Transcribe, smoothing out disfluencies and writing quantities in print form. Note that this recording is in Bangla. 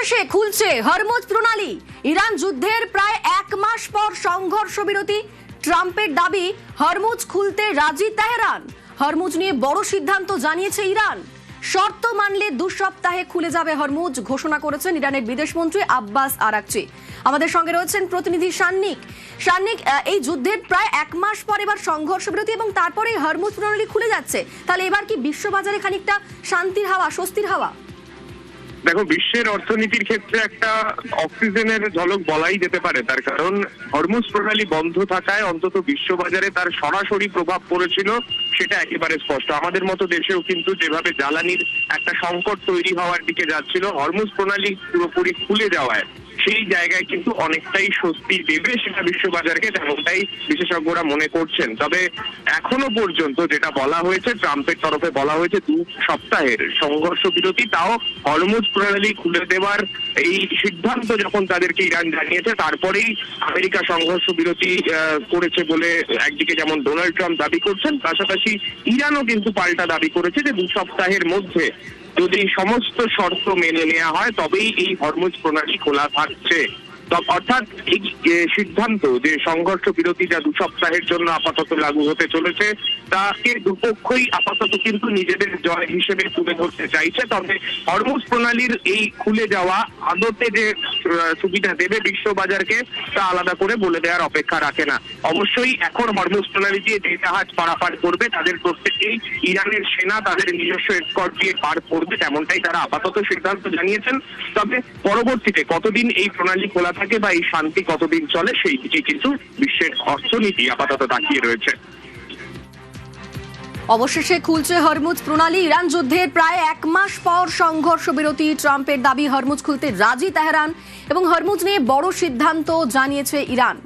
অবশেষে খুলছে হরমুজ প্রণালী। ইরান যুদ্ধের প্রায় 1 মাস পর সংঘর্ষ বিরতি। ট্রাম্পের দাবি হরমুজ খুলতে রাজি তেহরান। হরমুজ নিয়ে বড় সিদ্ধান্ত জানিয়েছে ইরান। শর্ত মানলে 2 সপ্তাহে খুলে যাবে হরমুজ ঘোষণা করেছেন ইরানের বিদেশমন্ত্রী আব্বাস আরাকচি। আমাদের সঙ্গে রয়েছেন প্রতিনিধি শান্নিক। এই যুদ্ধের প্রায় 1 মাস পর এবার সংঘর্ষ বিরতি এবং তারপরেই হরমুজ প্রণালী খুলে যাচ্ছে। তাহলে এবার কি বিশ্ববাজারে খানিকটা শান্তির হাওয়া, স্বস্তির হাওয়া? দেখো, বিশ্বের অর্থনীতির ক্ষেত্রে একটা অক্সিজেনের ঝলক বলাই যেতে পারে। তার কারণ হরমুজ প্রণালী বন্ধ থাকায় অন্তত বিশ্ববাজারে তার সরাসরি প্রভাব পড়েছিল, সেটা একেবারে স্পষ্ট। আমাদের মতো দেশেও কিন্তু যেভাবে জ্বালানির একটা সংকট তৈরি হওয়ার দিকে যাচ্ছিল, হরমুজ প্রণালী পুরোপুরি খুলে যাওয়ায় সেই জায়গায় কিন্তু অনেকটাই স্বস্তি দেবে সেটা বিশ্ববাজারকে, তেমনটাই বিশেষজ্ঞরা মনে করছেন। তবে এখনো পর্যন্ত যেটা বলা হয়েছে, ট্রাম্পের তরফে বলা হয়েছে 2 সপ্তাহের সংঘর্ষ বিরতি, তাও হরমুজ প্রণালী খুলে দেওয়ার এই সিদ্ধান্ত যখন তাদেরকে ইরান জানিয়েছে, তারপরেই আমেরিকা সংঘর্ষ বিরতি করেছে বলে একদিকে যেমন ডোনাল্ড ট্রাম্প দাবি করছেন, পাশাপাশি ইরানও কিন্তু পাল্টা দাবি করেছে যে 2 সপ্তাহের মধ্যে যদি সমস্ত শর্ত মেনে নেওয়া হয় তবেই এই হরমুজ প্রণালী খোলা থাকছে। অর্থাৎ এই সিদ্ধান্ত যে সংঘর্ষ বিরতি যা 2 সপ্তাহের জন্য আপাতত লাগু হতে চলেছে, তাকে দুপক্ষই আপাতত কিন্তু নিজেদের জয় হিসেবে তুলে ধরতে চাইছে। তবে হরমুজ প্রণালীর এই খুলে যাওয়া আদতে যে সুবিধা দেবে বিশ্ববাজারকে, তা আলাদা করে বলে দেওয়ার অপেক্ষা রাখে না। অবশ্যই এখন হরমুজ প্রণালী দিয়ে যে জাহাজ পারাপার করবে তাদের প্রত্যেকেই ইরানের সেনা তাদের নিজস্ব এসকর্ট দিয়ে পার করবে, তেমনটাই তারা আপাতত সিদ্ধান্ত জানিয়েছেন। তবে পরবর্তীতে কতদিন এই প্রণালী খোলা থাকে বা এই শান্তি কতদিন চলে, সেই দিকে কিন্তু বিশ্বের অর্থনীতি আপাতত তাকিয়ে রয়েছে। অবশেষে খুলছে হরমুজ প্রণালী। ইরান যুদ্ধের প্রায় 1 মাস পর সংঘর্ষ বিরতি। ট্রাম্পের দাবি হরমুজ খুলতে রাজি তেহরান এবং হরমুজ নিয়ে বড় সিদ্ধান্ত জানিয়েছে ইরান।